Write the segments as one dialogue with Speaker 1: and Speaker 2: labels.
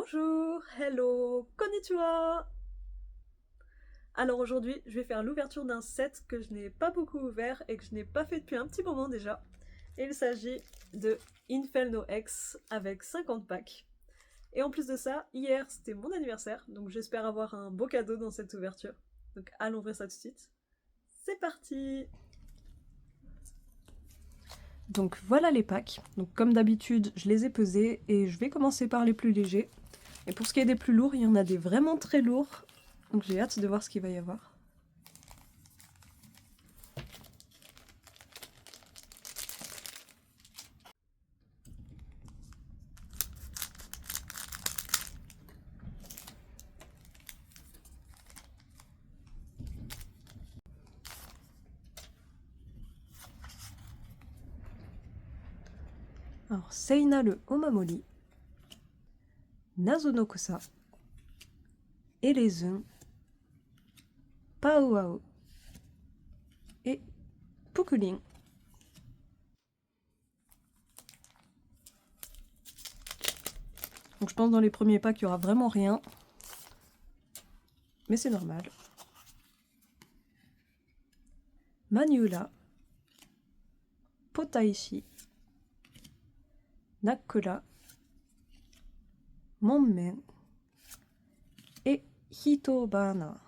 Speaker 1: Bonjour, hello, konnichiwa. Alors aujourd'hui, je vais faire l'ouverture d'un set que je n'ai pas beaucoup ouvert et que je n'ai pas fait depuis un petit moment déjà. Et il s'agit de Inferno X avec 50 packs. Et en plus de ça, hier c'était mon anniversaire, donc j'espère avoir un beau cadeau dans cette ouverture. Donc allons ouvrir ça tout de suite. C'est parti. Donc voilà les packs. Donc comme d'habitude, je les ai pesés et je vais commencer par les plus légers. Et pour ce qui est des plus lourds, il y en a des vraiment très lourds. Donc j'ai hâte de voir ce qu'il va y avoir. Alors, Seina le Omamori, Nazo no Kusa, Elezun, Pauao et Pukulin. Donc je pense dans les premiers packs il n'y aura vraiment rien. Mais c'est normal. Manula, Potaishi, Nakura, Monmen et Hitobana.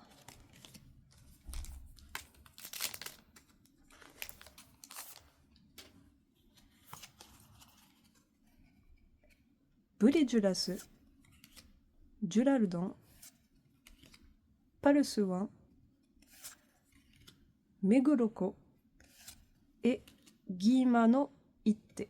Speaker 1: Buri Jurasu, Juraludon, Palsuwan, Meguroko et Gima no Itte.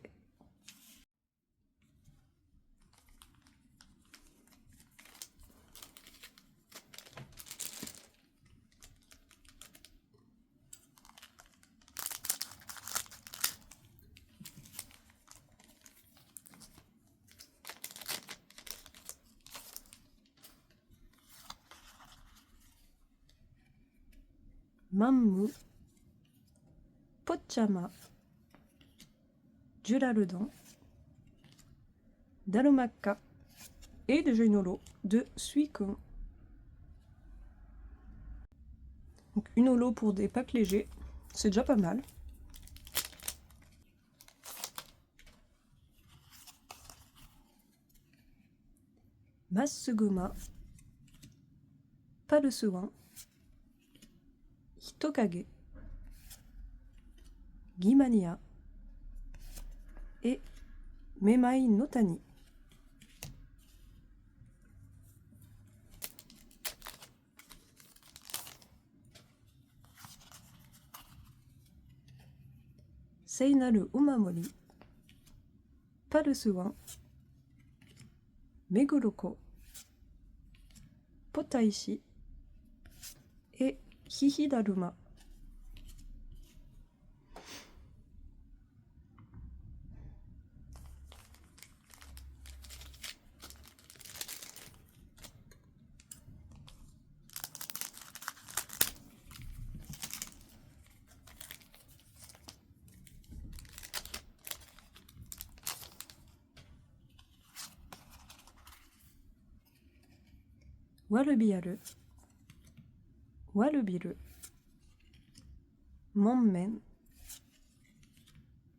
Speaker 1: Mammu, Pochama, Juraludon, Darumaka et déjà une holo de Suicune. Donc une holo pour des packs légers, c'est déjà pas mal. Masuguma, Palsuwan, Hitokage, Gimania et Memai no Tani. Seina le Omamori, Palsuwan, Meguroko, Potaishi et Hihidaruma. Walubiaru, Walubiru, Monmen,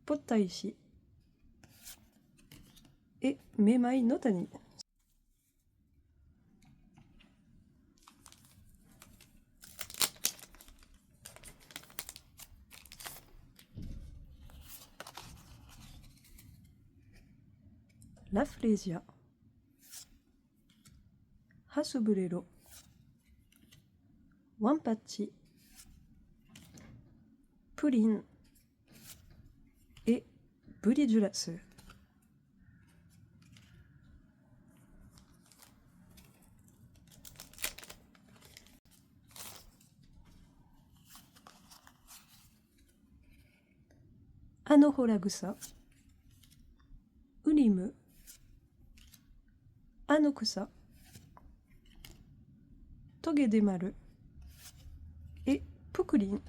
Speaker 1: Potaishi et Memai no Tani. Rafflesia, Hasuburero, Wanpachi, Purin et Buri Jurasu. Anohoragusa, Unimu, Anokusa, Togedemaru et Pukulin.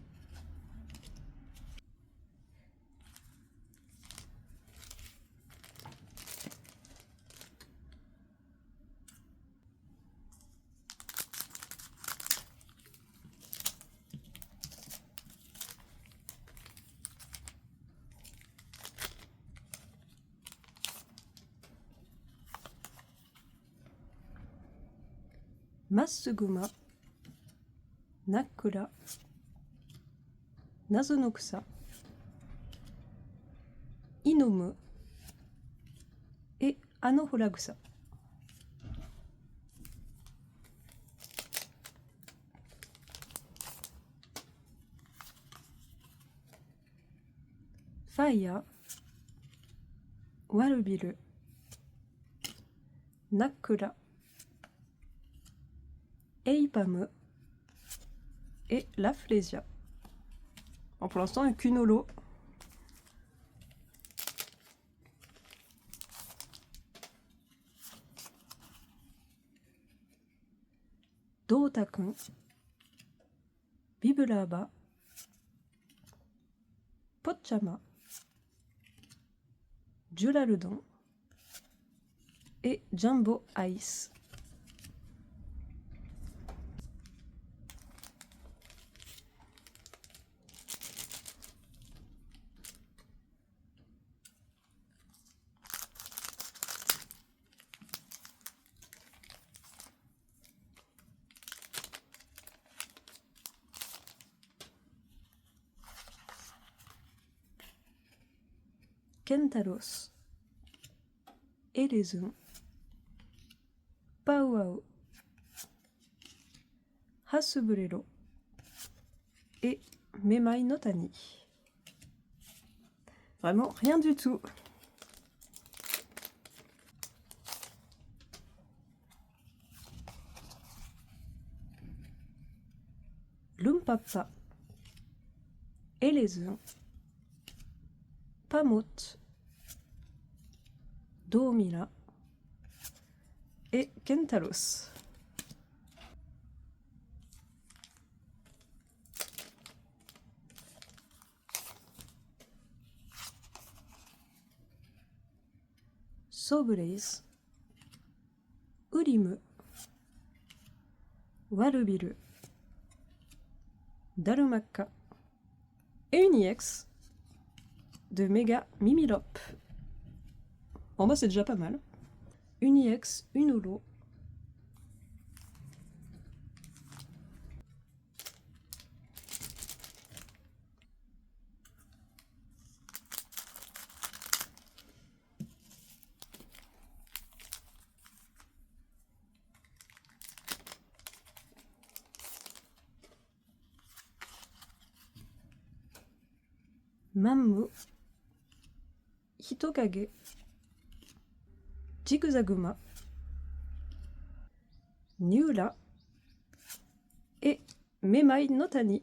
Speaker 2: Massuguma, Nakura, Nazo no Kusa, Inomu et Anohuragusa. Faya, Warubiru, Nakura, Eipamu et la Flésia. Bon, pour l'instant, il n'y a qu'une holo. Dotakun, Biblaba, Pochama, Duraludon et Jumbo Ice. Kentaros, Elezun, Pauao, Hasuburero et Memai no Tani. Vraiment rien du tout. Lumpapa, Elezun, Pamot, Domila et Kentaros. Soblaze, Urimu, Warubiru, Darumaka et une EX de Mega Mimilop. Bon bah c'est déjà pas mal. Une EX, une holo. Mammu, Hitokage, Jiguzaguma, Niura et Memai no Tani.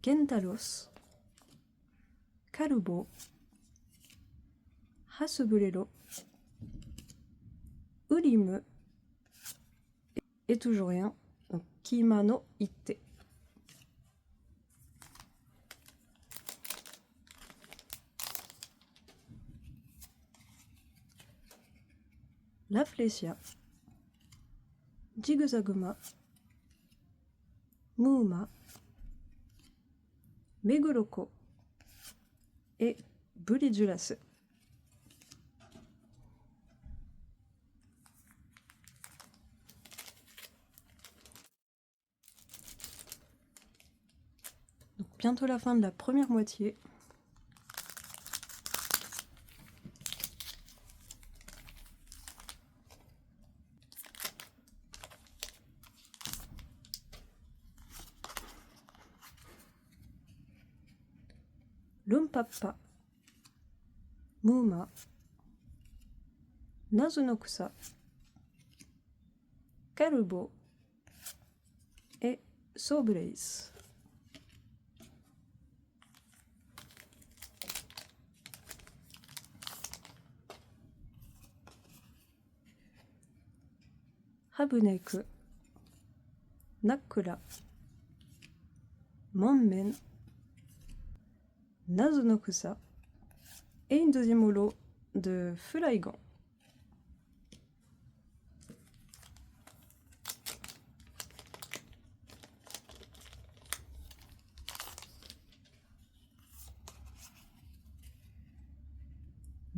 Speaker 2: Kentaros, Karubo, Hasuburero, Urimu et toujours rien, donc Kimano Ite. La Flésia, Jiguzaguma, Muuma, Meguroko et Burijulasu. Donc bientôt la fin de la première moitié. Lumpapa, Muuma, Nazo no Kusa, Karubo et Soblaze. Habuneku, Nakura, Monmen, Nazo no Kusa et une deuxième holo de Fulaigan.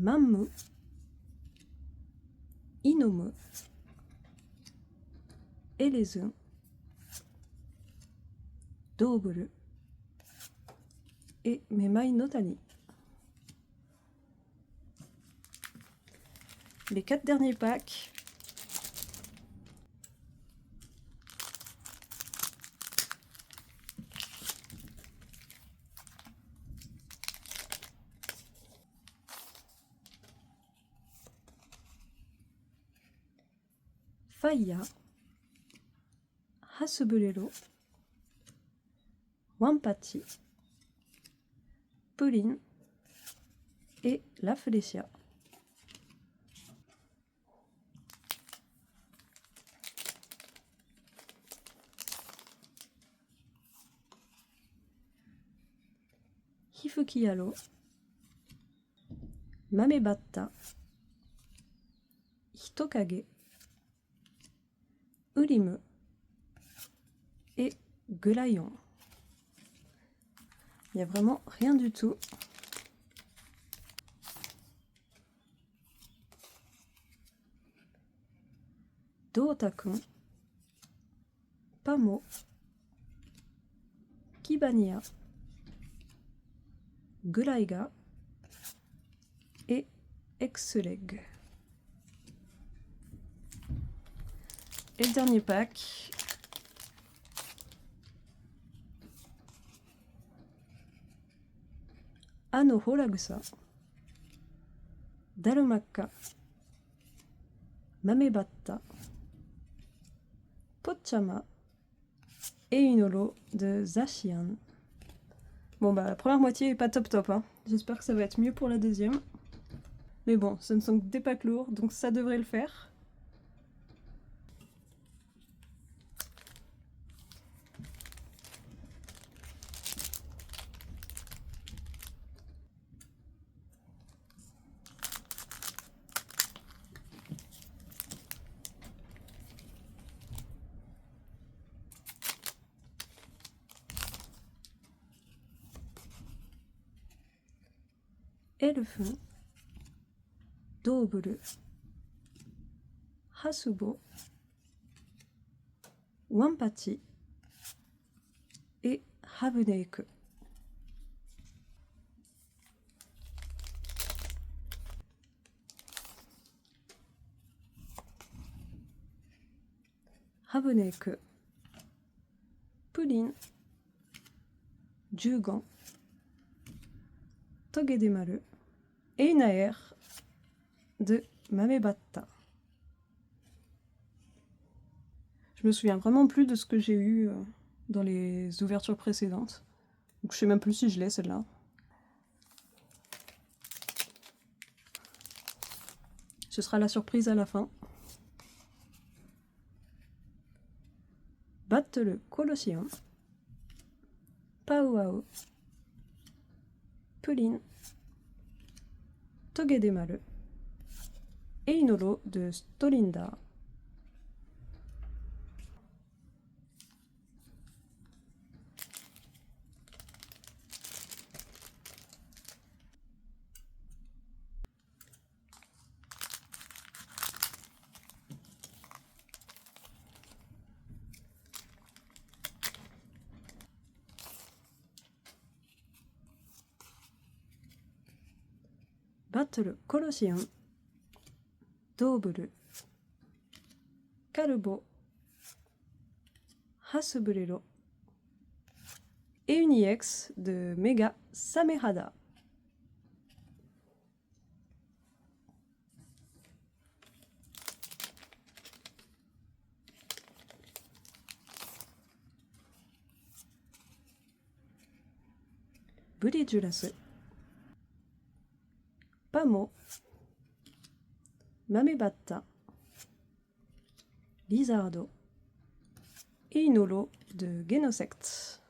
Speaker 2: Manmu, Inomu, Elezun, Doburu et Memai no Tani. Les 4 derniers packs. Faya, Hasuburero, Wampachi, Pulin et La Flesia. Hifuki Yalo, Mamebatta, Hitokage, Urimu et Gulayon. Il n'y a vraiment rien du tout. Dotakun, Pamo, Kibania, Gulaiga et Exleg. Et le dernier pack. Ano Holagusa, Darumaka, Mamebatta, Pochama et une holo de Zacian. Bon bah la première moitié est pas top top, hein. J'espère que ça va être mieux pour la deuxième. Mais bon, ce ne sont que des packs lourds, donc ça devrait le faire. Elfun, Doburu, Hasubo, Wampachi et Habuneku. Habuneku, Pulin, Jugon, Togedemaru et une AR de Mamebatta. Je me souviens vraiment plus de ce que j'ai eu dans les ouvertures précédentes. Donc je sais même plus si je l'ai celle-là. Ce sera la surprise à la fin. Battle Colosseum, Pauao, Pulin, Togedemaru et une holo de Stolinda. Battle Colosseum, Doburu, Karubo, Hasuburero et une EX de Mega Samehada. Bridgelass, Pamo, Mamebatta, Lizardo et une holo de Genosect.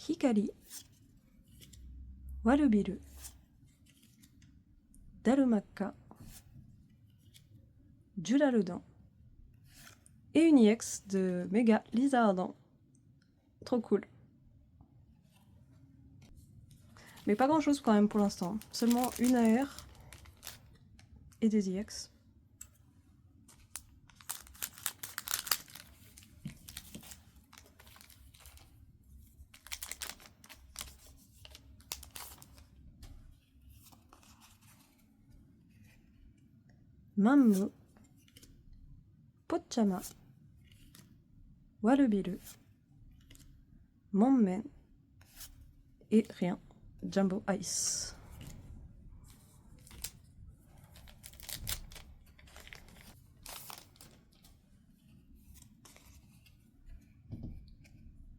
Speaker 2: Hikari, Warubiru, Darumaka, Duraludon et une EX de Méga Lizardant. Trop cool. Mais pas grand chose quand même pour l'instant. Seulement une AR et des EX. Mammu, Pochama, Walubiru, Monmen et rien, Jumbo Ice.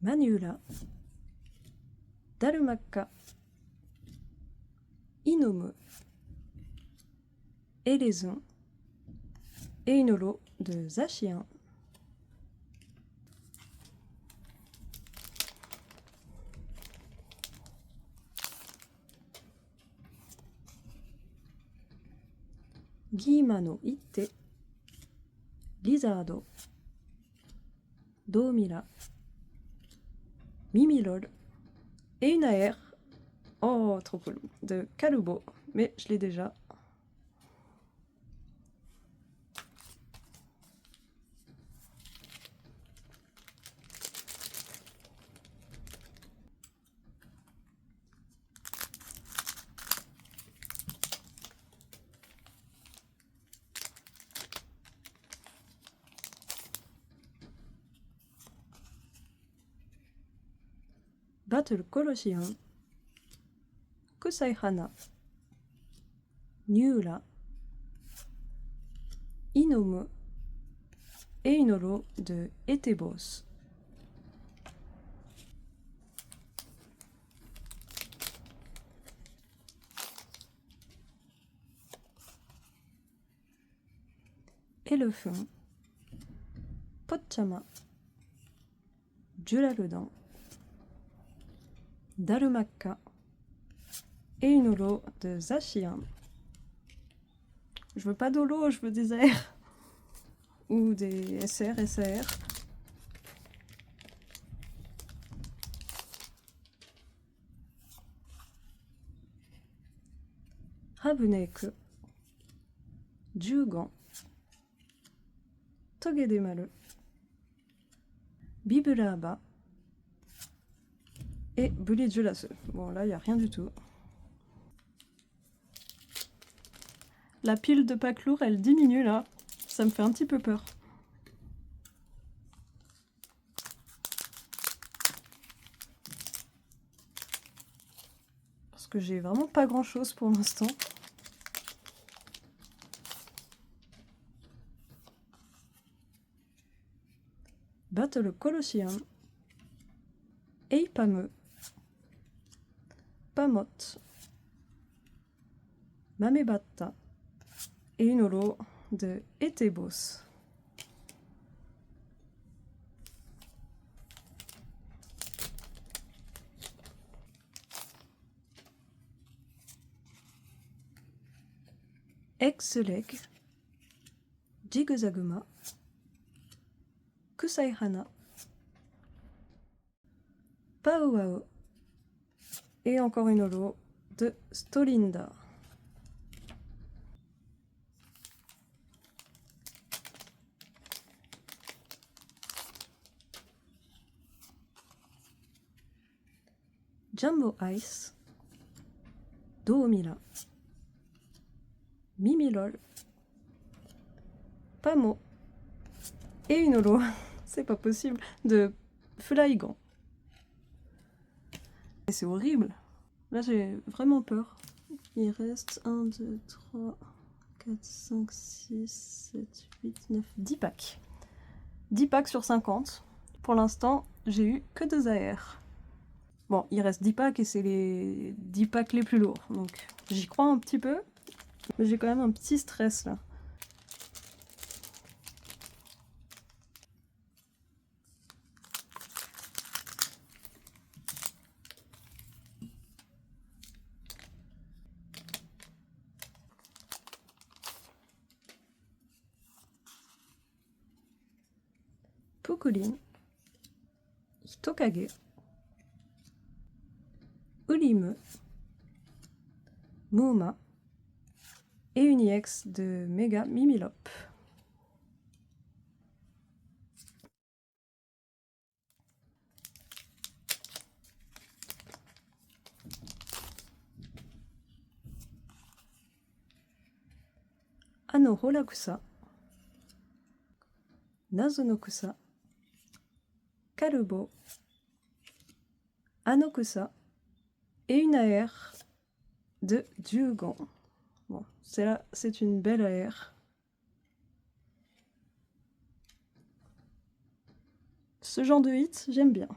Speaker 2: Manula, Darumaka, Inomu, Élézon et une holo de Zacian. Guimano Itte, Lizardo, Domila, Mimilol et une AR. Oh, trop cool. De Kalubo, mais je l'ai déjà. Battle Colosseum, Kusai Hana, Niula, Inomu et une holo de Etebos. Elephant, Pochama, Julaludan, Darumaka et une holo de Zacian. Je veux pas d'holo, je veux des AR ou des SR, SAR. Habuneku, Jugan, Togedemaru, Bibulaba et Bulijulasu. Bon, là, il n'y a rien du tout. La pile de packs lourds, elle diminue là. Ça me fait un petit peu peur. Parce que j'ai vraiment pas grand chose pour l'instant. Battle Colosseum, Eipame, Pamot, Mamebatta et une holo de Etebos. Ex-Leg, Jiguzaguma, Kusai Hana, Pauao et encore une holo de Stolinda. Jumbo Ice, Domila, Mimilol, Pamo et une holo, c'est pas possible, de Flygon. Et c'est horrible. Là j'ai vraiment peur. Il reste 1, 2, 3, 4, 5, 6, 7, 8, 9, 10 packs. 10 packs sur 50. Pour l'instant, j'ai eu que 2 AR. Bon, il reste 10 packs et c'est les 10 packs les plus lourds. Donc j'y crois un petit peu. Mais j'ai quand même un petit stress là. Pukulin, Hitokage, Ulimu, Mouma et une EX de Mega Mimilop. Ano Holakusa, Nazonokusa, Karubo, Anokusa et une AR de Jugon. Bon, c'est une belle AR. Ce genre de hit, j'aime bien.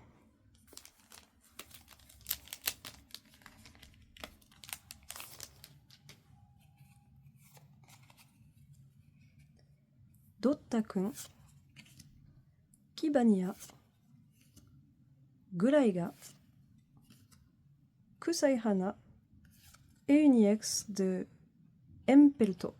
Speaker 2: Dottakun, Kibania, Guraiga, Kusaihana et une EX de Empelto.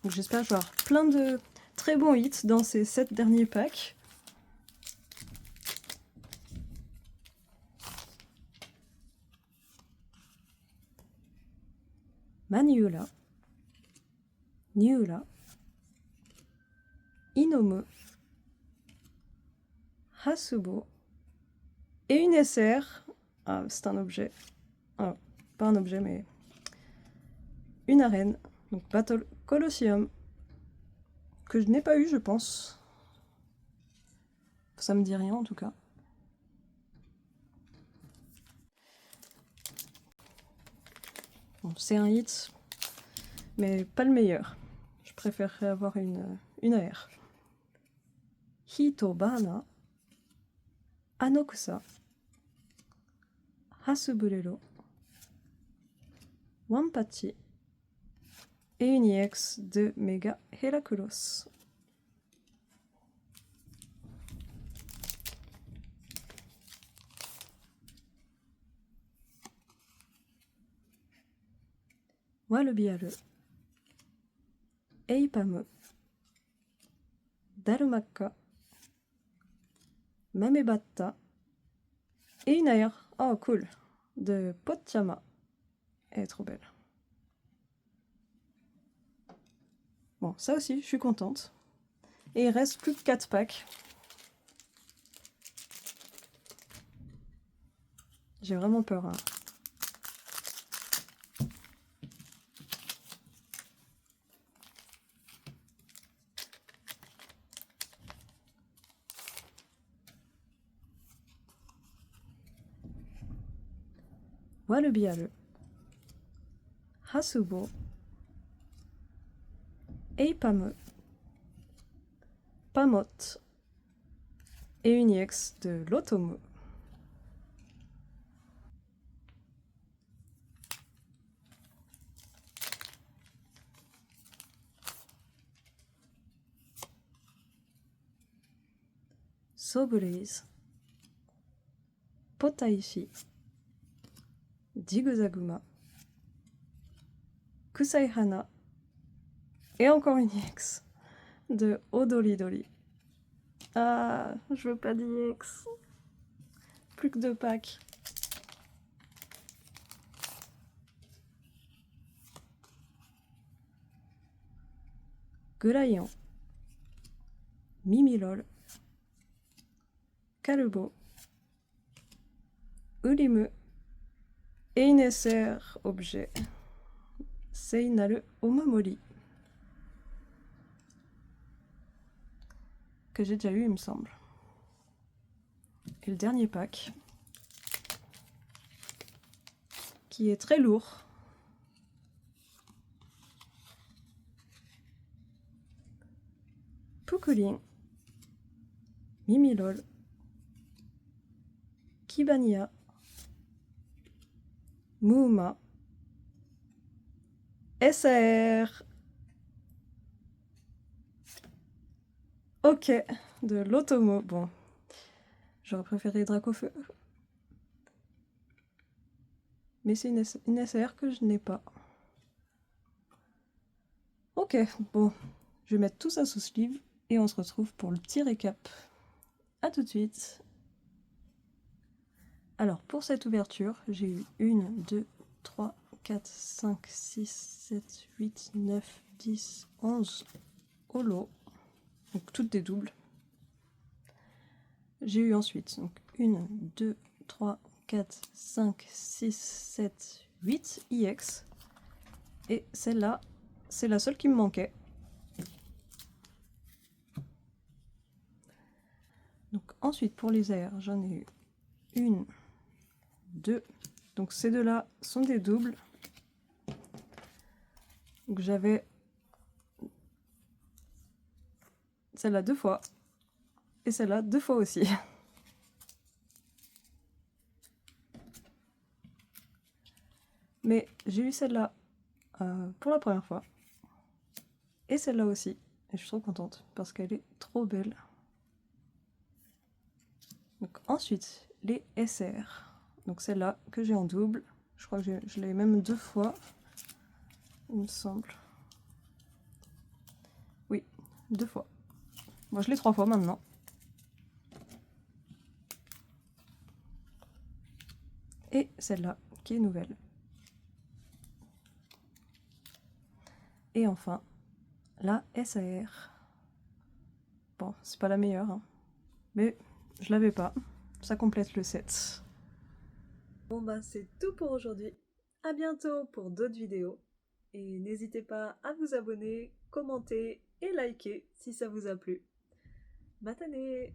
Speaker 2: J'espère que je vais avoir plein de très bons hits dans ces 7 derniers packs. Maniula, Niula, Inomu, Hasubo et une SR. Ah, c'est un objet. Ah, pas un objet, mais une arène. Donc Battle Colosseum. Que je n'ai pas eu, je pense. Ça me dit rien en tout cas. Bon, c'est un hit, mais pas le meilleur. Je préférerais avoir une AR. Hitobana, Anokusa, Hasuburero, Wampachi et une EX de Mega Heracross. Walubiaru, Eipamu, Darumaka, Mamebatta et une AR, oh cool, de Pochama. Elle est trop belle. Bon, ça aussi, je suis contente. Et il reste plus que 4 packs. J'ai vraiment peur. Hein. Walubiaru, Hasubo, Eipamu, Pamot et une EX de Lotomu. Sobreeze, Potaishi, Jiguzaguma, Kusaihana et encore une EX de Odoridori. Ah, je veux pas d'EX. Plus que 2 packs. Gurayan, Mimilol, Karubo, Ulimu et une SR objet. Seinaru Omamori. Que j'ai déjà eu, il me semble. Et le dernier pack, qui est très lourd. Pukulin, Mimilol, Kibania, Mouma, SAR, ok, de l'Otomo. Bon, J'aurais préféré Dracofeu. Mais c'est une SR que je n'ai pas. Ok, bon. Je vais mettre tout ça sous sleeve et on se retrouve pour le petit récap. A tout de suite. Alors, pour cette ouverture, j'ai eu 1, 2, 3, 4, 5, 6, 7, 8, 9, 10, 11 holos. Donc, toutes des doubles. J'ai eu ensuite donc 1, 2, 3, 4, 5, 6, 7, 8 IX. Et celle-là, c'est la seule qui me manquait. Donc ensuite, pour les airs, j'en ai eu 1, 2. Donc ces deux-là sont des doubles. Donc j'avais celle-là 2 fois. Et celle-là 2 fois aussi. Mais j'ai eu celle-là pour la première fois. Et celle-là aussi. Et je suis trop contente parce qu'elle est trop belle. Donc ensuite, les SR. Donc celle-là que j'ai en double. Je crois que je l'ai même 2 fois. Il me semble. Oui, 2 fois. Moi je l'ai 3 fois maintenant. Et celle-là qui est nouvelle. Et enfin, la SAR. Bon, c'est pas la meilleure, hein. Mais je l'avais pas. Ça complète le set.
Speaker 1: Bon bah c'est tout pour aujourd'hui. À bientôt pour d'autres vidéos. Et n'hésitez pas à vous abonner, commenter et liker si ça vous a plu. Matane!